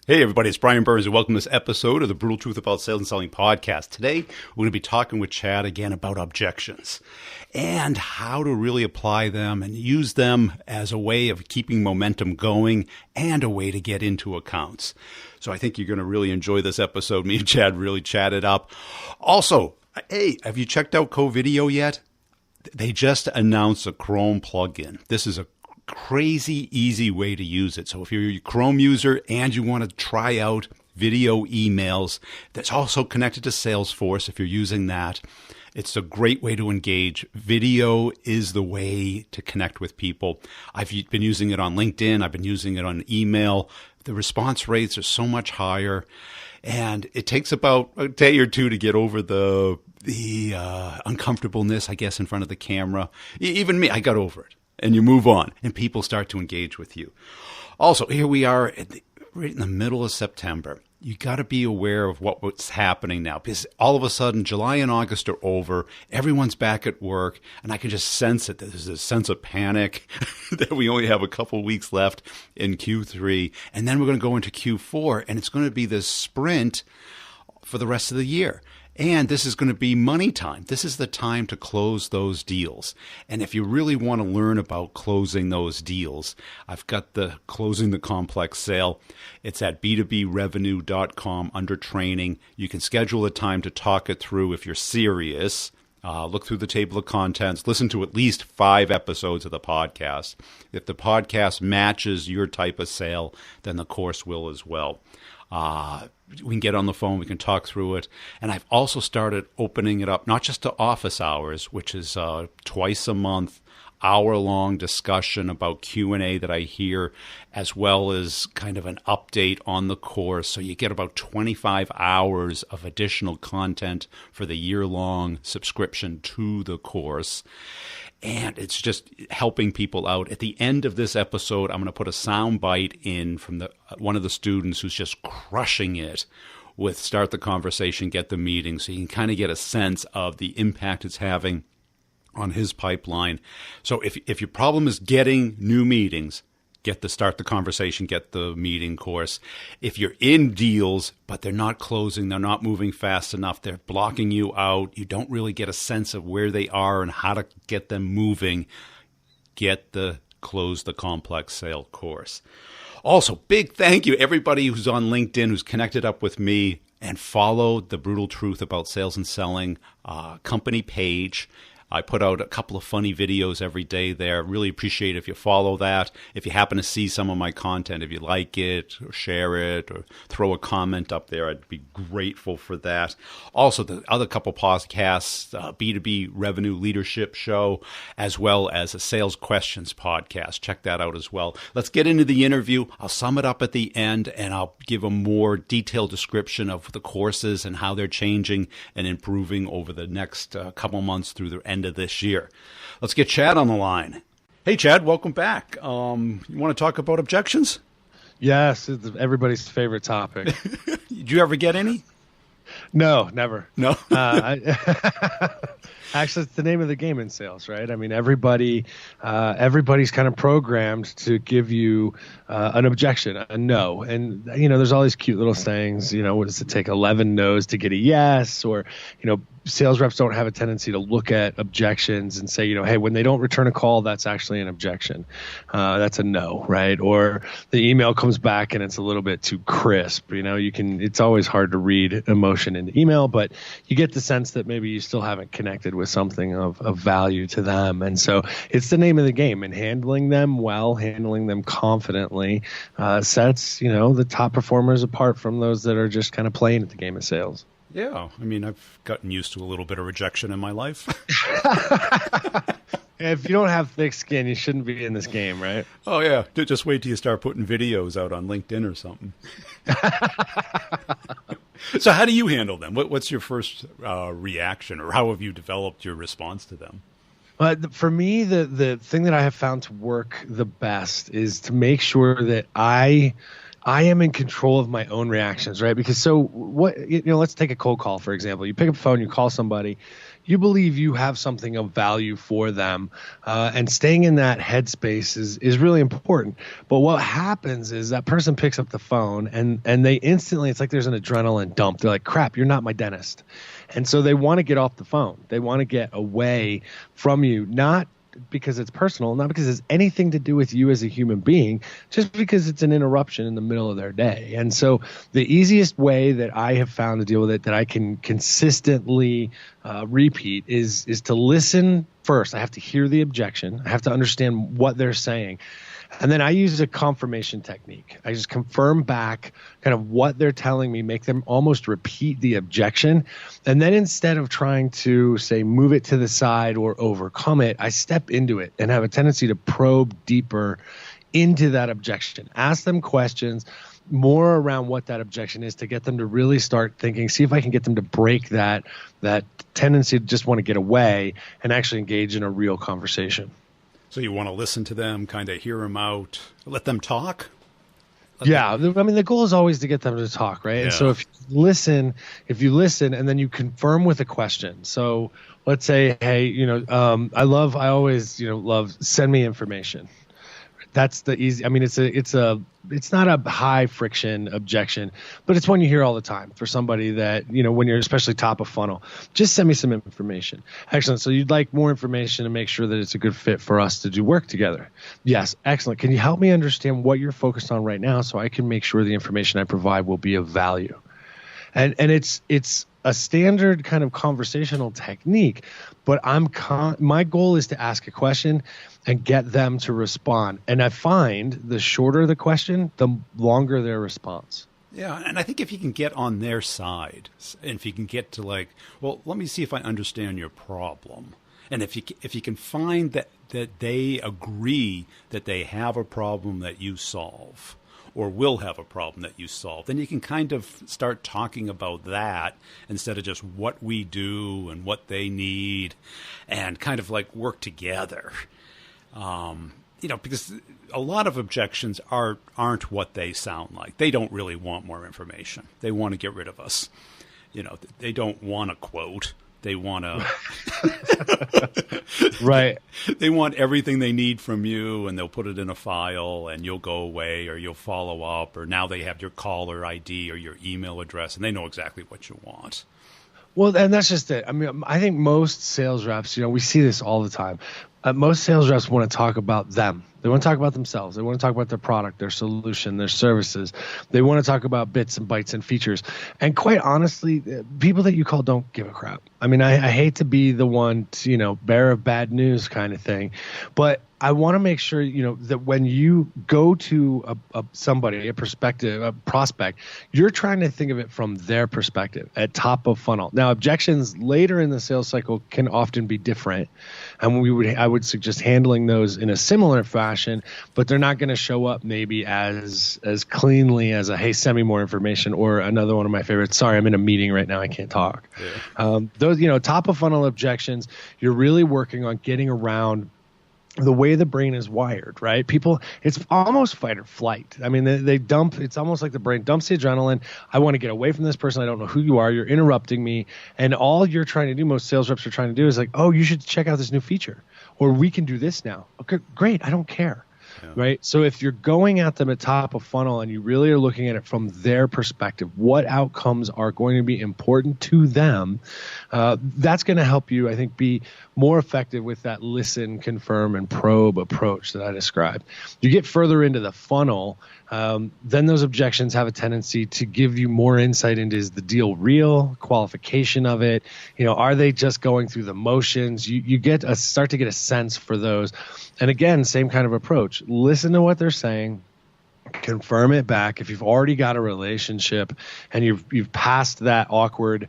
Hey everybody, it's Brian Burns and welcome to this episode of the Brutal Truth About Sales and Selling podcast. Today, we're going to be talking with Chad again about objections and how to really apply them and use them as a way of keeping momentum going and a way to get into accounts. So I think you're going to really enjoy this episode. Me and Chad really chatted up. Also, hey, have you checked out CoVideo yet? They just announced a Chrome plugin. This is a crazy easy way to use it. So if you're a Chrome user and you want to try out video emails, that's also connected to Salesforce if you're using that. It's a great way to engage. Video is the way to connect with people. I've been using it on LinkedIn. I've been using it on email. The response rates are so much higher. And it takes about a day or two to get over the uncomfortableness, I guess, in front of the camera. Even me, I got over it. And you move on, and people start to engage with you. Also, here we are right in the middle of September. You got to be aware of what's happening now, because all of a sudden, July and August are over. Everyone's back at work, and I can just sense it. There's a sense of panic that we only have a couple weeks left in Q3, and then we're going to go into Q4, and it's going to be this sprint for the rest of the year. And this is going to be money time. This is the time to close those deals. And if you really want to learn about closing those deals, I've got the Closing the Complex Sale. It's at b2brevenue.com under training. You can schedule a time to talk it through if you're serious. Look through the table of contents. Listen to at least 5 episodes of the podcast. If the podcast matches your type of sale, then the course will as well. We can get on the phone, we can talk through it. And I've also started opening it up, not just to office hours, which is twice a month, hour-long discussion about Q&A that I hear, as well as kind of an update on the course. So you get about 25 hours of additional content for the year-long subscription to the course. And it's just helping people out. At the end of this episode, I'm going to put a sound bite in from one of the students who's just crushing it with Start the Conversation, Get the Meeting. So you can kind of get a sense of the impact it's having on his pipeline. So if your problem is getting new meetings, get the Start the Conversation, Get the Meeting course. If you're in deals, but they're not closing, they're not moving fast enough, they're blocking you out, you don't really get a sense of where they are and how to get them moving, get the Close the Complex Sale course. Also, big thank you everybody who's on LinkedIn, who's connected up with me and followed the Brutal Truth About Sales and Selling company page. I put out a couple of funny videos every day there. Really appreciate it if you follow that. If you happen to see some of my content, if you like it, or share it, or throw a comment up there, I'd be grateful for that. Also, the other couple podcasts, B2B Revenue Leadership Show, as well as a Sales Questions podcast. Check that out as well. Let's get into the interview. I'll sum it up at the end, and I'll give a more detailed description of the courses and how they're changing and improving over the next couple months through the end of this year. Let's get Chad on the line. Hey, Chad, welcome back. You want to talk about objections? Yes, it's everybody's favorite topic. Did you ever get any? No, never. No? Actually, it's the name of the game in sales, right? I mean, everybody's kind of programmed to give you an objection, a no. And, there's all these cute little sayings, what does it take 11 no's to get a yes? Or, sales reps don't have a tendency to look at objections and say, hey, when they don't return a call, that's actually an objection. That's a no, right? Or the email comes back and it's a little bit too crisp. It's always hard to read emotion in the email, but you get the sense that maybe you still haven't connected with something of value to them. And so it's the name of the game, and handling them well, handling them confidently sets, the top performers apart from those that are just kind of playing at the game of sales. Yeah, I mean, I've gotten used to a little bit of rejection in my life. If you don't have thick skin, you shouldn't be in this game, right? Oh, yeah. Just wait till you start putting videos out on LinkedIn or something. So how do you handle them? What's your first reaction, or how have you developed your response to them? For me, the thing that I have found to work the best is to make sure that I I am in control of my own reactions, right? Because so what, let's take a cold call, for example. You pick up the phone, you call somebody, you believe you have something of value for them, and staying in that headspace is really important. But what happens is that person picks up the phone and they instantly, it's like there's an adrenaline dump. They're like, crap, you're not my dentist. And so they want to get off the phone. They want to get away from you, not because it's personal, not because it's anything to do with you as a human being, just because it's an interruption in the middle of their day. And so the easiest way that I have found to deal with it, that I can consistently repeat, is to listen first. I have to hear the objection. I have to understand what they're saying. And then I use a confirmation technique. I just confirm back kind of what they're telling me, make them almost repeat the objection. And then instead of trying to, say, move it to the side or overcome it, I step into it and have a tendency to probe deeper into that objection. Ask them questions more around what that objection is to get them to really start thinking, see if I can get them to break that tendency to just want to get away and actually engage in a real conversation. So you want to listen to them, kind of hear them out, let them talk? I mean, the goal is always to get them to talk, right? Yeah. And so if you listen and then you confirm with a question. So let's say, hey, I always love, send me information. That's the easy. I mean, it's not a high friction objection, but it's one you hear all the time for somebody that, when you're especially top of funnel, just send me some information. Excellent. So you'd like more information to make sure that it's a good fit for us to do work together. Yes. Excellent. Can you help me understand what you're focused on right now so I can make sure the information I provide will be of value? And it's a standard kind of conversational technique, but my goal is to ask a question and get them to respond. And I find the shorter the question, the longer their response. Yeah, and I think if you can get on their side, and if you can get to like, well, let me see if I understand your problem. And if you can find that they agree that they have a problem that you solve, or will have a problem that you solve, then you can kind of start talking about that instead of just what we do and what they need, and kind of like work together. Because a lot of objections aren't what they sound like. They don't really want more information. They want to get rid of us. They don't want a quote. They want to, right. They want everything they need from you, and they'll put it in a file, and you'll go away, or you'll follow up, or now they have your caller ID or your email address, and they know exactly what you want. Well, and that's just it. I mean, I think most sales reps, we see this all the time. Most sales reps want to talk about them. They want to talk about themselves. They want to talk about their product, their solution, their services. They want to talk about bits and bytes and features. And quite honestly, people that you call don't give a crap. I mean, I hate to be the one to, bearer of bad news kind of thing, but I want to make sure, that when you go to somebody, a prospect, you're trying to think of it from their perspective at top of funnel. Now, objections later in the sales cycle can often be different. And I would suggest handling those in a similar fashion, but they're not going to show up maybe as cleanly as a, hey, send me more information, or another one of my favorites, sorry, I'm in a meeting right now, I can't talk. Yeah. Those, top of funnel objections, you're really working on getting around the way the brain is wired, right? People, it's almost fight or flight. I mean, they dump, it's almost like the brain dumps the adrenaline. I want to get away from this person. I don't know who you are. You're interrupting me. And all you're trying to do, most sales reps are trying to do is like, oh, you should check out this new feature, or we can do this now. Okay, great. I don't care. Yeah. Right. So if you're going at them at top of funnel and you really are looking at it from their perspective, what outcomes are going to be important to them, that's going to help you, I think, be more effective with that listen, confirm, and probe approach that I described. You get further into the funnel, then those objections have a tendency to give you more insight into, is the deal real, qualification of it, are they just going through the motions? You start to get a sense for those. And again, same kind of approach. Listen to what they're saying. Confirm it back. If you've already got a relationship and you've passed that awkward,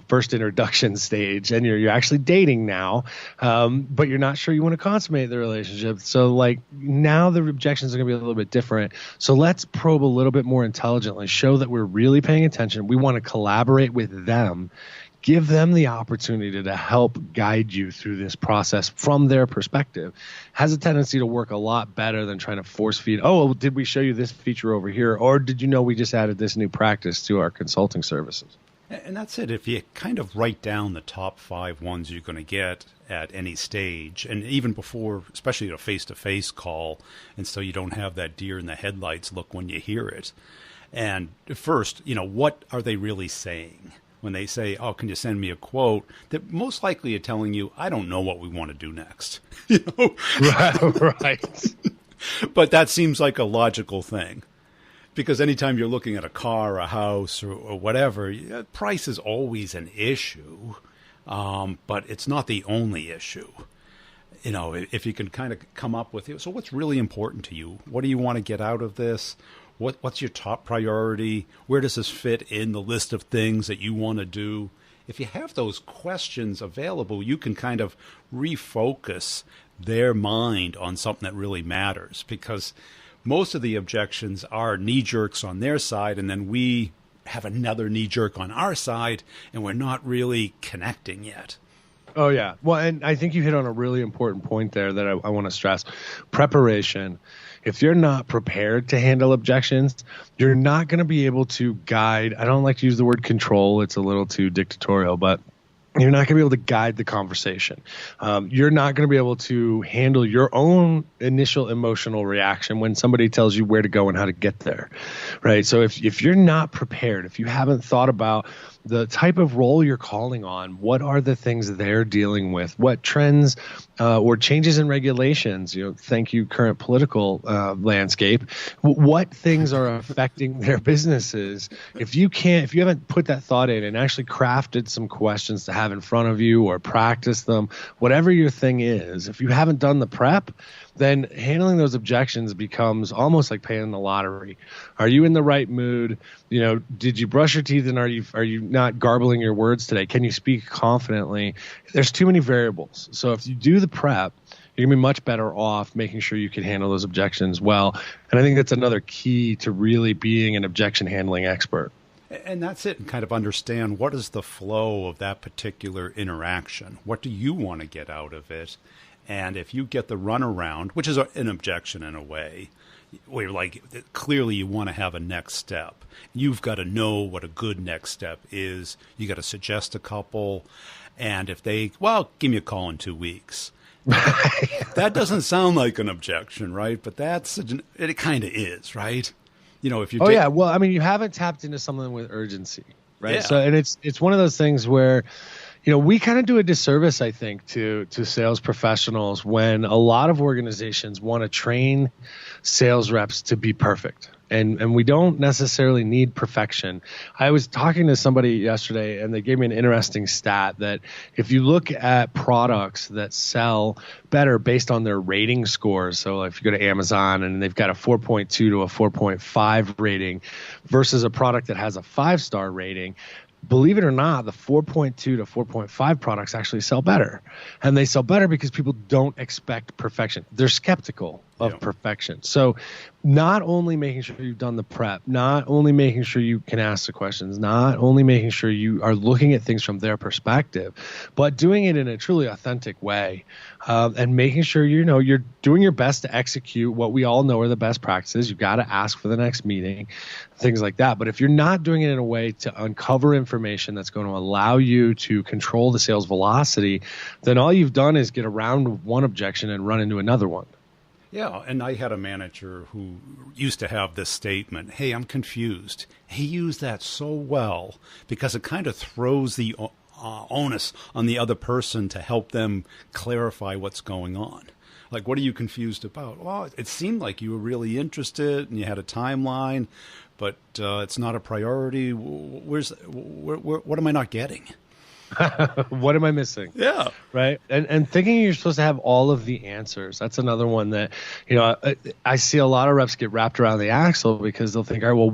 first introduction stage, and you're actually dating now, but you're not sure you want to consummate the relationship. So like now the objections are going to be a little bit different. So let's probe a little bit more intelligently, show that we're really paying attention. We want to collaborate with them, give them the opportunity to help guide you through this process from their perspective has a tendency to work a lot better than trying to force feed, oh, well, did we show you this feature over here? Or did you know we just added this new practice to our consulting services? And that's it. If you kind of write down the top 5 ones you're going to get at any stage, and even before, especially a face-to-face call, and so you don't have that deer in the headlights look when you hear it. And first, what are they really saying? When they say, oh, can you send me a quote? That most likely are telling you, I don't know what we want to do next. Right. But that seems like a logical thing. Because anytime you're looking at a car, a house, or whatever, price is always an issue, but it's not the only issue. If you can kind of come up with it. So what's really important to you? What do you want to get out of this? What's your top priority? Where does this fit in the list of things that you want to do? If you have those questions available, you can kind of refocus their mind on something that really matters, because most of the objections are knee-jerks on their side, and then we have another knee-jerk on our side, and we're not really connecting yet. Oh, yeah. Well, and I think you hit on a really important point there that I want to stress. Preparation. If you're not prepared to handle objections, you're not going to be able to guide. I don't like to use the word control. It's a little too dictatorial, but you're not going to be able to guide the conversation. You're not going to be able to handle your own initial emotional reaction when somebody tells you where to go and how to get there, right? So if you're not prepared, if you haven't thought about the type of role you're calling on, what are the things they're dealing with, what trends or changes in regulations, thank you, current political landscape, what things are affecting their businesses. If you haven't put that thought in and actually crafted some questions to have in front of you or practice them, whatever your thing is, if you haven't done the prep, then handling those objections becomes almost like paying the lottery. Are you in the right mood? Did you brush your teeth, and are you not garbling your words today? Can you speak confidently? There's too many variables. So if you do the prep, you're going to be much better off making sure you can handle those objections well. And I think that's another key to really being an objection handling expert. And that's it, and kind of understand what is the flow of that particular interaction. What do you want to get out of it? And if you get the runaround, which is an objection in a way, where you're like, clearly you want to have a next step. You've got to know what a good next step is. You got to suggest a couple. And if they, give me a call in 2 weeks. That doesn't sound like an objection, right? But it kind of is, right? If you yeah. Well, I mean, you haven't tapped into something with urgency, right? Yeah. So, and it's one of those things where, we kind of do a disservice, I think, to sales professionals when a lot of organizations want to train sales reps to be perfect. And we don't necessarily need perfection. I was talking to somebody yesterday, and they gave me an interesting stat that if you look at products that sell better based on their rating scores, so if you go to Amazon and they've got a 4.2 to a 4.5 rating versus a product that has a 5-star rating, believe it or not, the 4.2 to 4.5 products actually sell better. And they sell better because people don't expect perfection. They're skeptical of perfection. So not only making sure you've done the prep, not only making sure you can ask the questions, not only making sure you are looking at things from their perspective, but doing it in a truly authentic way, and making sure you're doing your best to execute what we all know are the best practices. You've got to ask for the next meeting, things like that. But if you're not doing it in a way to uncover information that's going to allow you to control the sales velocity, then all you've done is get around one objection and run into another one. Yeah, and I had a manager who used to have this statement, hey, I'm confused. He used that so well because it kind of throws the onus on the other person to help them clarify what's going on. Like, what are you confused about? Well, it seemed like you were really interested and you had a timeline, but it's not a priority. What am I not getting? What am I missing? Yeah. Right. And thinking you're supposed to have all of the answers. That's another one that, I see a lot of reps get wrapped around the axle because they'll think, all right, well,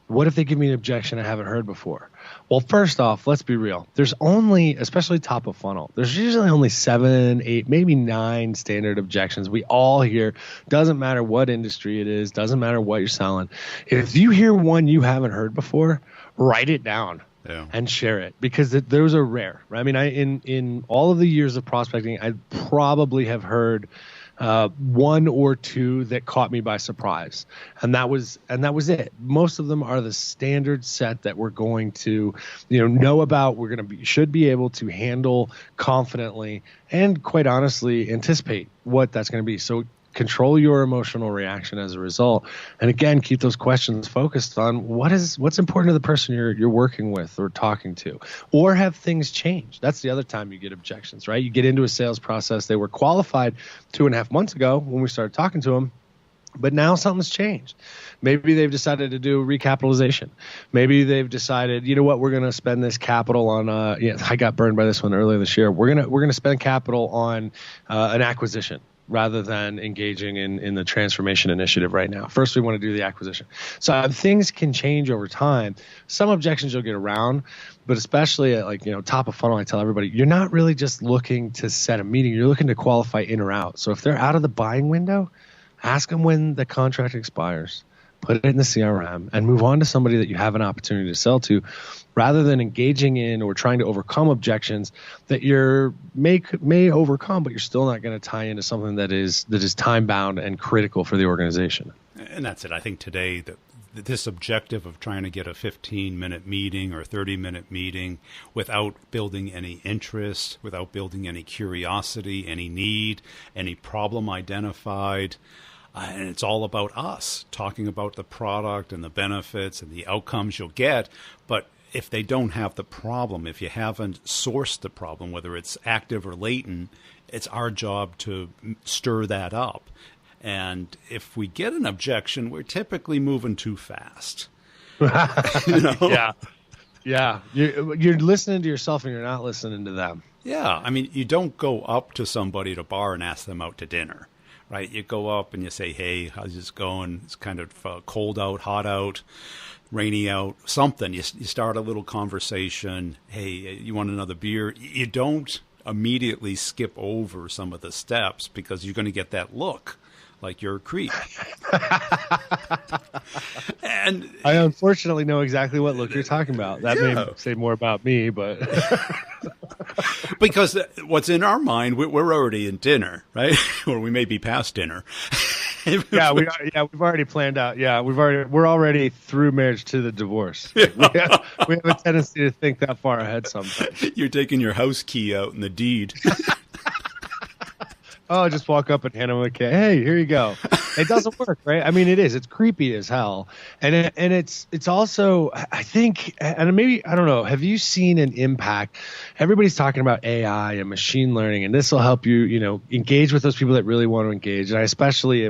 what if they give me an objection I haven't heard before? Well, first off, let's be real. There's only, especially top of funnel, there's usually only 7, 8, maybe 9 standard objections. We all hear, doesn't matter what industry it is, doesn't matter what you're selling. If you hear one you haven't heard before, write it down. Yeah. and share it, because those are rare. Right? I mean, in all of the years of prospecting, I probably have heard one or two that caught me by surprise, and that was it. Most of them are the standard set that we're going to know about. We're going to should be able to handle confidently, and quite honestly anticipate what that's going to be. So control your emotional reaction as a result, and again, keep those questions focused on what's important to the person you're working with or talking to. Or have things change? That's the other time you get objections, right? You get into a sales process. They were qualified 2.5 months ago when we started talking to them, but now something's changed. Maybe they've decided to do recapitalization. Maybe they've decided, you know what, we're going to spend this capital on. I got burned by this one earlier this year. We're gonna spend capital on an acquisition, rather than engaging in the transformation initiative right now. First, we want to do the acquisition. So things can change over time. Some objections you'll get around, but especially at top of funnel, I tell everybody, you're not really just looking to set a meeting. You're looking to qualify in or out. So if they're out of the buying window, ask them when the contract expires. Put it in the CRM and move on to somebody that you have an opportunity to sell to, rather than engaging in or trying to overcome objections that may overcome, but you're still not going to tie into something that is time bound and critical for the organization. And that's it. I think today that this objective of trying to get a 15-minute meeting or 30-minute meeting without building any interest, without building any curiosity, any need, any problem identified. And it's all about us talking about the product and the benefits and the outcomes you'll get. But if they don't have the problem, if you haven't sourced the problem, whether it's active or latent, it's our job to stir that up. And if we get an objection, we're typically moving too fast. Yeah. You're listening to yourself and you're not listening to them. Yeah. I mean, you don't go up to somebody at a bar and ask them out to dinner. Right, you go up and you say, "Hey, how's this going? It's kind of cold out, hot out, rainy out, something." You start a little conversation. "Hey, you want another beer?" You don't immediately skip over some of the steps, because you're going to get that look like you're a creep. And I unfortunately know exactly what look you're talking about. That may say more about me, but because what's in our mind, we're already in dinner, right? Or we may be past dinner. We've already planned out. Yeah, we're already through marriage to the divorce. We have a tendency to think that far ahead sometimes. You're taking your house key out in the deed. Oh, just walk up and hand them a key. Hey, here you go. It doesn't work, right? I mean, it is. It's creepy as hell, and it's also, I think, and maybe, I don't know. Have you seen an impact? Everybody's talking about AI and machine learning, and this will help you, engage with those people that really want to engage. And I especially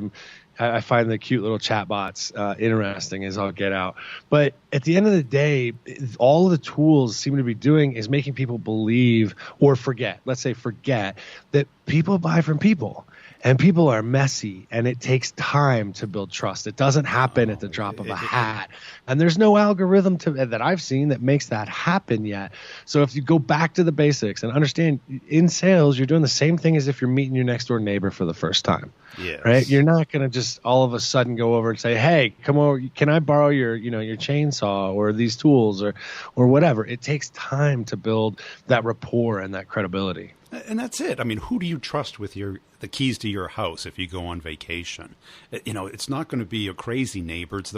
I find the cute little chatbots interesting as all get out. But at the end of the day, all of the tools seem to be doing is making people believe or forget. Let's say forget that people buy from people. And people are messy, and it takes time to build trust. It doesn't happen at the drop of a hat. And there's no algorithm that I've seen that makes that happen yet. So if you go back to the basics and understand, in sales, you're doing the same thing as if you're meeting your next door neighbor for the first time. Yes. Right? You're not going to just all of a sudden go over and say, "Hey, come over. Can I borrow your chainsaw or these tools or whatever?" It takes time to build that rapport and that credibility. And that's it. I mean, who do you trust with the keys to your house if you go on vacation? It's not going to be a crazy neighbor. It's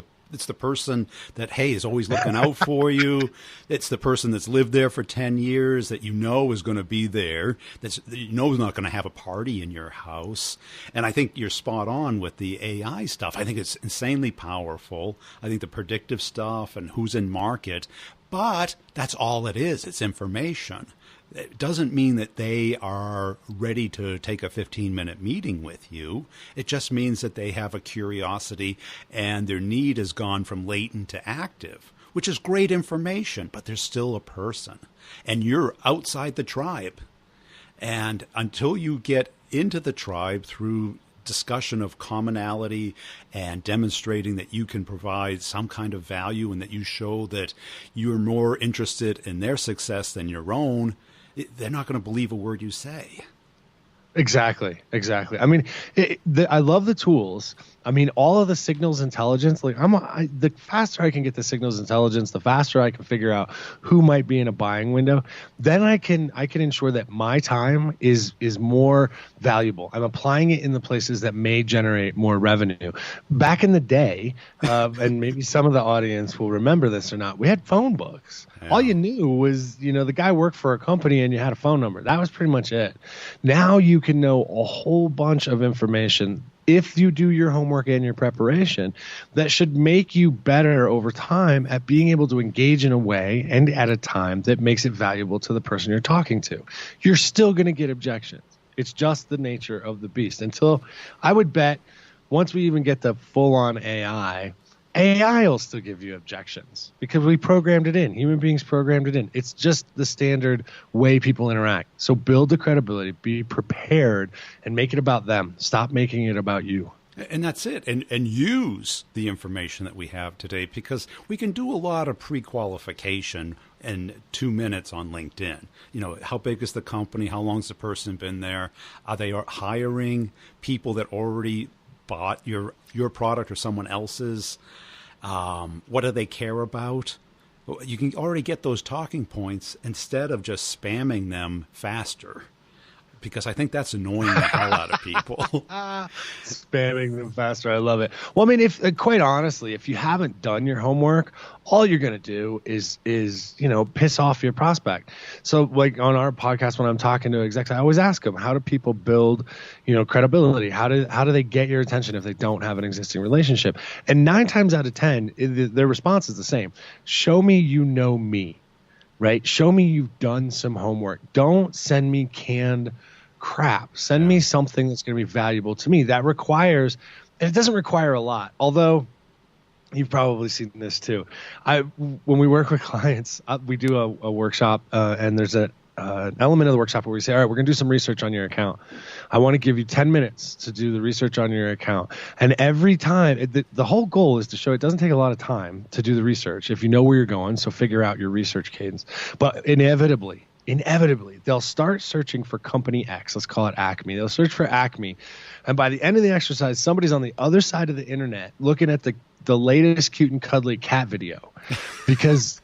the person that, hey, is always looking out for you. It's the person that's lived there for 10 years that is going to be there, that is not going to have a party in your house. And I think you're spot on with the AI stuff. I think it's insanely powerful. I think the predictive stuff and who's in market, but that's all it is. It's information. It doesn't mean that they are ready to take a 15-minute meeting with you. It just means that they have a curiosity and their need has gone from latent to active, which is great information, but they're still a person. And you're outside the tribe. And until you get into the tribe through discussion of commonality and demonstrating that you can provide some kind of value and that you show that you're more interested in their success than your own, they're not going to believe a word you say. Exactly. I mean, I love the tools. I mean, all of the signals intelligence. Like the faster I can get the signals intelligence, the faster I can figure out who might be in a buying window. Then I can ensure that my time is more valuable. I'm applying it in the places that may generate more revenue. Back in the day, and maybe some of the audience will remember this or not, we had phone books. Yeah. All you knew was, the guy worked for a company and you had a phone number. That was pretty much it. Now you can know a whole bunch of information if you do your homework and your preparation that should make you better over time at being able to engage in a way and at a time that makes it valuable to the person you're talking to. You're still going to get objections. It's just the nature of the beast. Until I would bet once we even get the full-on AI will still give you objections because we programmed it in. Human beings programmed it in. It's just the standard way people interact. So build the credibility, be prepared, and make it about them. Stop making it about you. And that's it. And use the information that we have today, because we can do a lot of pre-qualification in 2 minutes on LinkedIn. How big is the company? How long's the person been there? Are they hiring people that already bought your product or someone else's? What do they care about? You can already get those talking points instead of just spamming them faster, because I think that's annoying the hell out of people. Spamming them faster. I love it. Well, I mean, quite honestly, if you haven't done your homework, all you're going to do is piss off your prospect. So like on our podcast, when I'm talking to execs, I always ask them, how do people build, credibility? How do they get your attention if they don't have an existing relationship? And 9 times out of 10, their response is the same. Show me you know me, right? Show me you've done some homework. Don't send me canned crap. Send me something that's going to be valuable to me. That requires, and it doesn't require a lot, although you've probably seen this too. When we work with clients, we do a workshop, and there's an element of the workshop where we say, all right, we're going to do some research on your account. I want to give you 10 minutes to do the research on your account. And every time, the whole goal is to show it doesn't take a lot of time to do the research if you know where you're going, so figure out your research cadence. But inevitably, they'll start searching for company X. Let's call it Acme. They'll search for Acme. And by the end of the exercise, somebody's on the other side of the internet looking at the latest cute and cuddly cat video because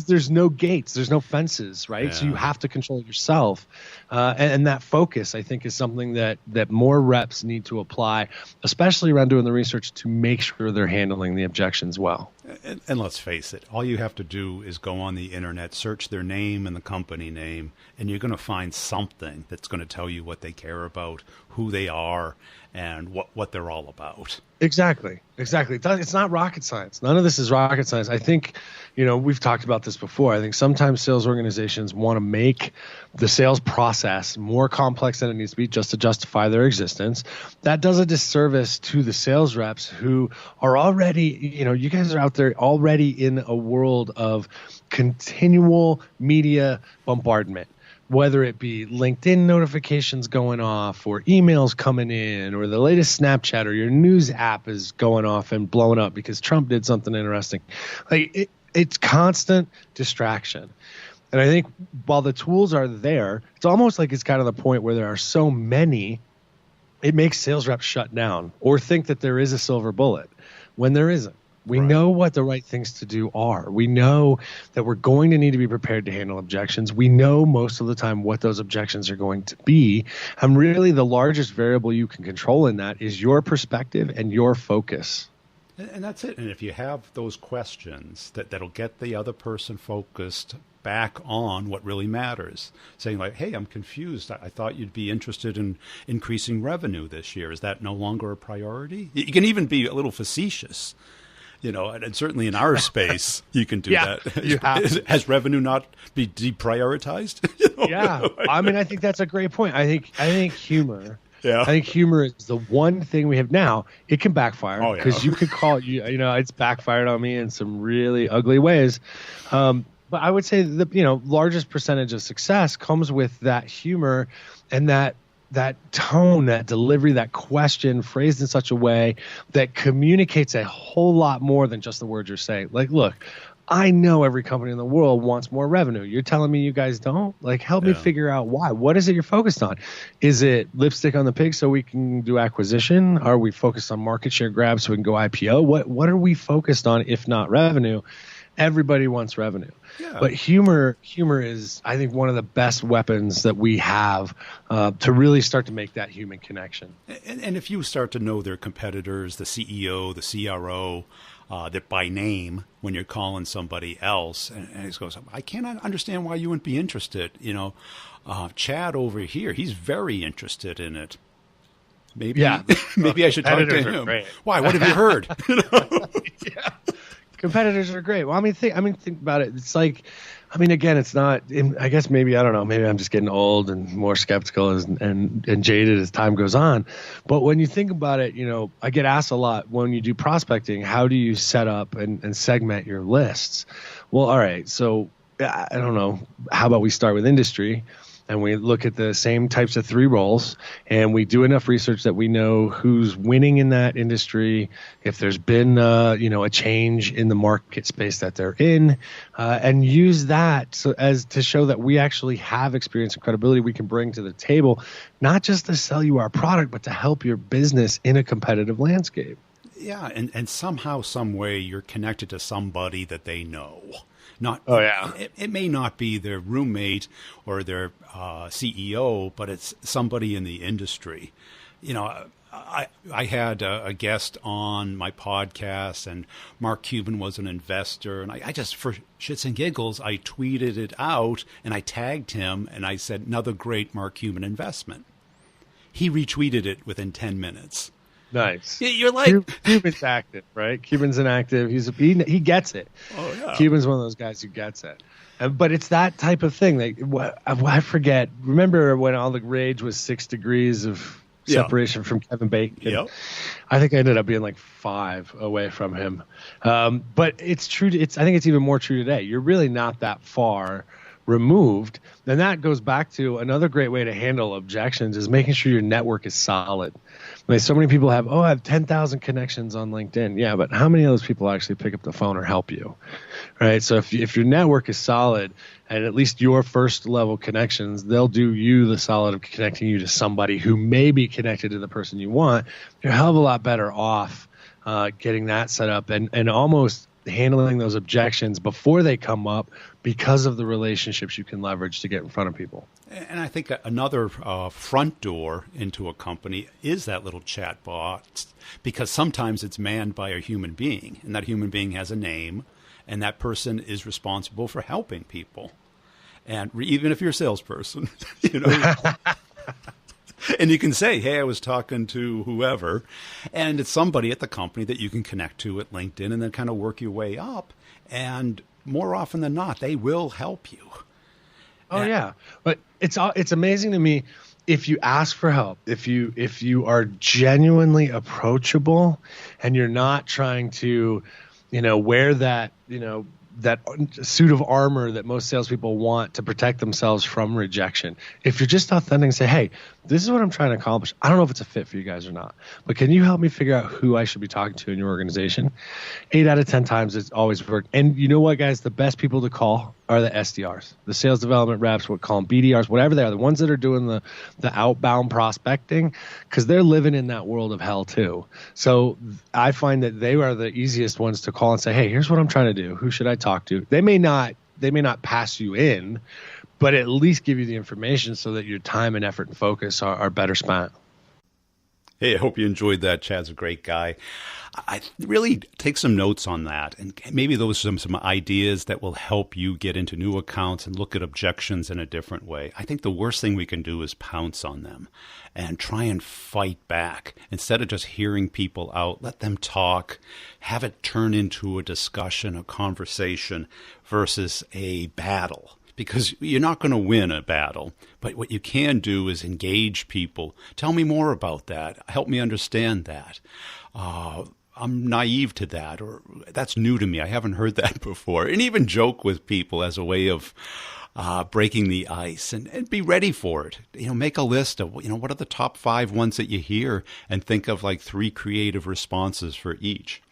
there's no gates, there's no fences, right? Yeah. So you have to control it yourself. And that focus, I think, is something that more reps need to apply, especially around doing the research, to make sure they're handling the objections well. And let's face it, all you have to do is go on the internet, search their name and the company name, and you're going to find something that's going to tell you what they care about, who they are, and what they're all about. Exactly. It's not rocket science. None of this is rocket science. I think, we've talked about this before. I think sometimes sales organizations want to make the sales process more complex than it needs to be just to justify their existence. That does a disservice to the sales reps who are already, you guys are out there already in a world of continual media bombardment. Whether it be LinkedIn notifications going off or emails coming in or the latest Snapchat or your news app is going off and blowing up because Trump did something interesting. Like it's constant distraction. And I think while the tools are there, it's almost like it's kind of the point where there are so many, it makes sales reps shut down or think that there is a silver bullet when there isn't. We know what the right things to do are. We know that we're going to need to be prepared to handle objections. We know most of the time what those objections are going to be. And really the largest variable you can control in that is your perspective and your focus. And that's it. And if you have those questions that'll get the other person focused back on what really matters, saying like, hey, I'm confused. I thought you'd be interested in increasing revenue this year. Is that no longer a priority? You can even be a little facetious. And certainly in our space, you can do that. You have. Has revenue not be deprioritized? Yeah. I mean, I think that's a great point. I think humor. Yeah. I think humor is the one thing we have now. It can backfire because you could call it, it's backfired on me in some really ugly ways. But I would say the largest percentage of success comes with that humor and that that tone, that delivery, that question phrased in such a way that communicates a whole lot more than just the words you're saying. Like, look, I know every company in the world wants more revenue. You're telling me you guys don't? Like, help me figure out why. What is it you're focused on? Is it lipstick on the pig so we can do acquisition? Are we focused on market share grabs so we can go IPO? What are we focused on if not revenue? Everybody wants revenue. Yeah. But humor is, I think, one of the best weapons that we have to really start to make that human connection. And if you start to know their competitors, the CEO, the CRO, that by name when you're calling somebody else, and he goes, I cannot understand why you wouldn't be interested. Chad over here, he's very interested in it. Maybe, maybe I should talk to him. Why? What have you heard? Yeah. Competitors are great. Well, think about it. It's like, again, it's not. I guess maybe I don't know. Maybe I'm just getting old and more skeptical and jaded as time goes on. But when you think about it, I get asked a lot when you do prospecting, how do you set up and segment your lists? Well, all right. So I don't know. How about we start with industry? And we look at the same types of 3 roles, and we do enough research that we know who's winning in that industry, if there's been a change in the market space that they're in, and use that to show that we actually have experience and credibility we can bring to the table, not just to sell you our product, but to help your business in a competitive landscape. Yeah, and somehow, some way, you're connected to somebody that they know. It may not be their roommate or their CEO, but it's somebody in the industry. I had a guest on my podcast, and Mark Cuban was an investor, and I just, for shits and giggles, I tweeted it out, and I tagged him, and I said, another great Mark Cuban investment. He retweeted it within 10 minutes. Nice. You're like Cuban's active, right? Cuban's an active. He gets it. Oh yeah. Cuban's one of those guys who gets it. But it's that type of thing. I forget. Remember when all the rage was 6 degrees of separation from Kevin Bacon? Yep. I think I ended up being like 5 away from him. But it's true. I think it's even more true today. You're really not that far removed. And that goes back to another great way to handle objections is making sure your network is solid. So many people have, I have 10,000 connections on LinkedIn. Yeah, but how many of those people actually pick up the phone or help you? Right? So if your network is solid and at least your first level connections, they'll do you the solid of connecting you to somebody who may be connected to the person you want. You're a hell of a lot better off getting that set up and almost handling those objections before they come up because of the relationships you can leverage to get in front of people. And I think another front door into a company is that little chat bot, because sometimes it's manned by a human being, and that human being has a name, and that person is responsible for helping people. And even if you're a salesperson, and you can say, hey, I was talking to whoever, and it's somebody at the company that you can connect to at LinkedIn and then kind of work your way up. And more often than not, they will help you. Oh, yeah. But it's amazing to me if you ask for help, if you are genuinely approachable and you're not trying to, wear that, that suit of armor that most salespeople want to protect themselves from rejection. If you're just authentic and say, hey, this is what I'm trying to accomplish. I don't know if it's a fit for you guys or not, but can you help me figure out who I should be talking to in your organization? 8 out of 10 times it's always worked. And you know what, guys? The best people to call are the SDRs, the sales development reps, we'll call them BDRs, whatever they are, the ones that are doing the outbound prospecting, because they're living in that world of hell too. So I find that they are the easiest ones to call and say, hey, here's what I'm trying to do. Who should I talk to? They may not pass you in, but at least give you the information so that your time and effort and focus are better spent. Hey, I hope you enjoyed that. Chad's a great guy. I really take some notes on that, and maybe those are some ideas that will help you get into new accounts and look at objections in a different way. I think the worst thing we can do is pounce on them and try and fight back. Instead of just hearing people out, let them talk, have it turn into a discussion, a conversation versus a battle. Because you're not going to win a battle, but what you can do is engage people. Tell me more about that. Help me understand that. I'm naive to that, or that's new to me. I haven't heard that before. And even joke with people as a way of breaking the ice, and be ready for it. Make a list of, what are the top 5 ones that you hear, and think of like 3 creative responses for each.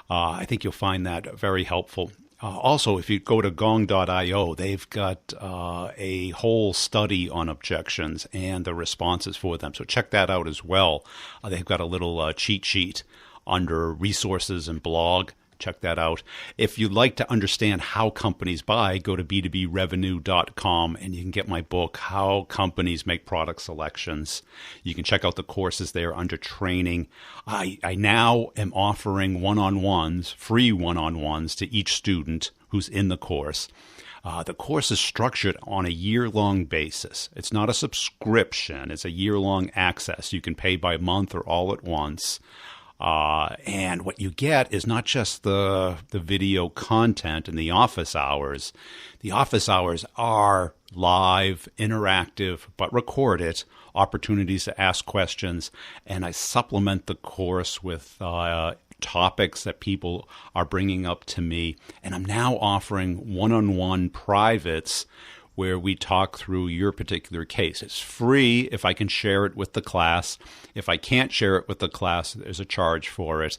I think you'll find that very helpful. Also, if you go to gong.io, they've got a whole study on objections and the responses for them. So check that out as well. They've got a little cheat sheet under resources and blog. Check that out. If you'd like to understand how companies buy, go to b2brevenue.com and you can get my book, How Companies Make Product Selections. You can check out the courses there under training. I now am offering one-on-ones, free one-on-ones to each student who's in the course. The course is structured on a year-long basis. It's not a subscription. It's a year-long access. You can pay by month or all at once. And what you get is not just the video content in the office hours. The office hours are live, interactive, but recorded, opportunities to ask questions. And I supplement the course with topics that people are bringing up to me. And I'm now offering one-on-one privates where we talk through your particular case. It's free if I can share it with the class. If I can't share it with the class, there's a charge for it.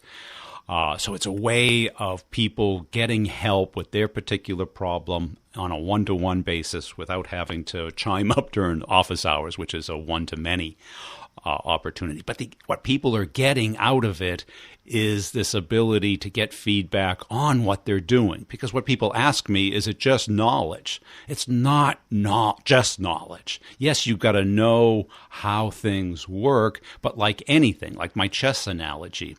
So it's a way of people getting help with their particular problem on a one-to-one basis without having to chime up during office hours, which is a one-to-many opportunity. But what people are getting out of it is this ability to get feedback on what they're doing. Because what people ask me, is it just knowledge? It's not just knowledge. Yes, you've got to know how things work, but like anything, like my chess analogy,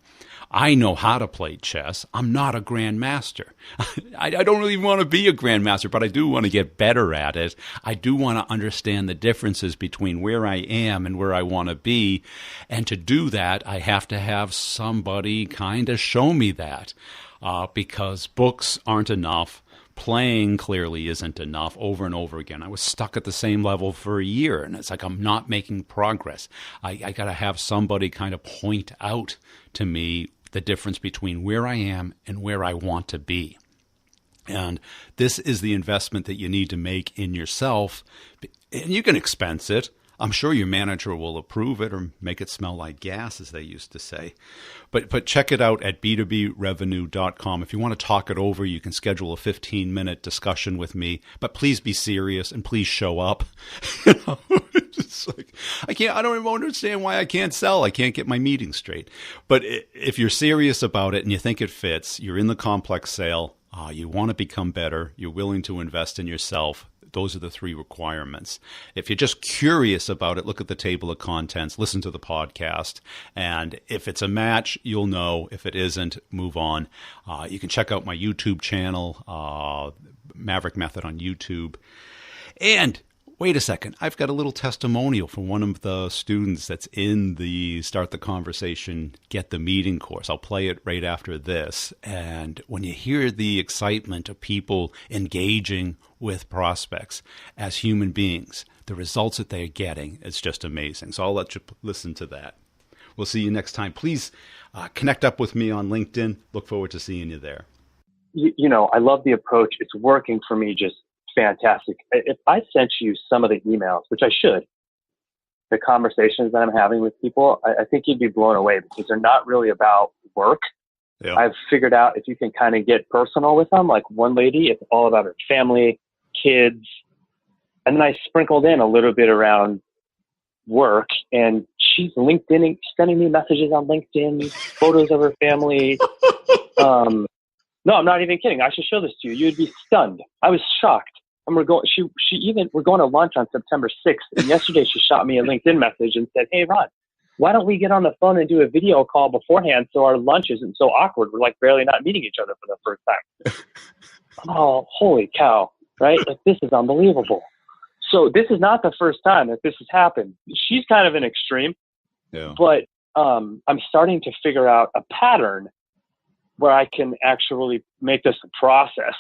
I know how to play chess. I'm not a grandmaster. I don't really want to be a grandmaster, but I do want to get better at it. I do want to understand the differences between where I am and where I want to be. And to do that, I have to have somebody kind of show me that, because books aren't enough. Playing clearly isn't enough over and over again. I was stuck at the same level for a year, and it's like I'm not making progress. I got to have somebody kind of point out to me the difference between where I am and where I want to be. And this is the investment that you need to make in yourself. And you can expense it. I'm sure your manager will approve it or make it smell like gas, as they used to say. But check it out at b2brevenue.com. If you want to talk it over, you can schedule a 15-minute discussion with me. But please be serious and please show up. It's like, I don't even understand why I can't sell. I can't get my meeting straight. But if you're serious about it and you think it fits, you're in the complex sale, you want to become better, you're willing to invest in yourself, those are the 3 requirements. If you're just curious about it, look at the table of contents, listen to the podcast, and if it's a match, you'll know. If it isn't, move on. You can check out my YouTube channel, Maverick Method on YouTube. And wait a second, I've got a little testimonial from one of the students that's in the Start the Conversation, Get the Meeting course. I'll play it right after this. And when you hear the excitement of people engaging with prospects as human beings, the results that they're getting, it's just amazing. So I'll let you listen to that. We'll see you next time. Please connect up with me on LinkedIn. Look forward to seeing you there. I love the approach. It's working for me just fantastic. If I sent you some of the emails, which I should, the conversations that I'm having with people, I think you'd be blown away because they're not really about work. Yeah. I've figured out if you can kind of get personal with them, like one lady, it's all about her family, kids. And then I sprinkled in a little bit around work, and she's LinkedIn, sending me messages on LinkedIn, photos of her family. No, I'm not even kidding. I should show this to you. You'd be stunned. I was shocked. And we're going to lunch on September 6th. And yesterday she shot me a LinkedIn message and said, "Hey, Ron, why don't we get on the phone and do a video call beforehand so our lunch isn't so awkward? We're like barely not meeting each other for the first time." Oh, holy cow, right? Like, this is unbelievable. So this is not the first time that this has happened. She's kind of an extreme, but I'm starting to figure out a pattern where I can actually make this a process,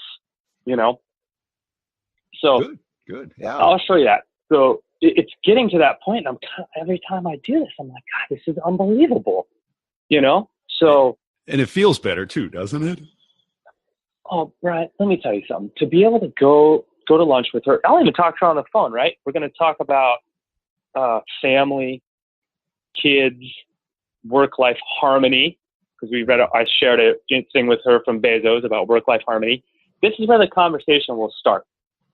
So good. Yeah. I'll show you that. So it's getting to that point. And every time I do this, I'm like, God, this is unbelievable, So. And it feels better too, doesn't it? Oh, Brian, let me tell you something. To be able to go go to lunch with her. I'll even talk to her on the phone, right? We're going to talk about family, kids, work-life harmony, because I shared a thing with her from Bezos about work-life harmony. This is where the conversation will start.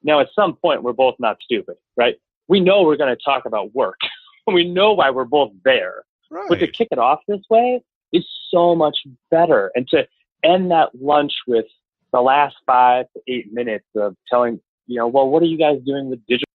Now, at some point, we're both not stupid, right? We know we're going to talk about work. We know why we're both there. Right. But to kick it off this way is so much better. And to end that lunch with the last 5 to 8 minutes of telling, well, what are you guys doing with digital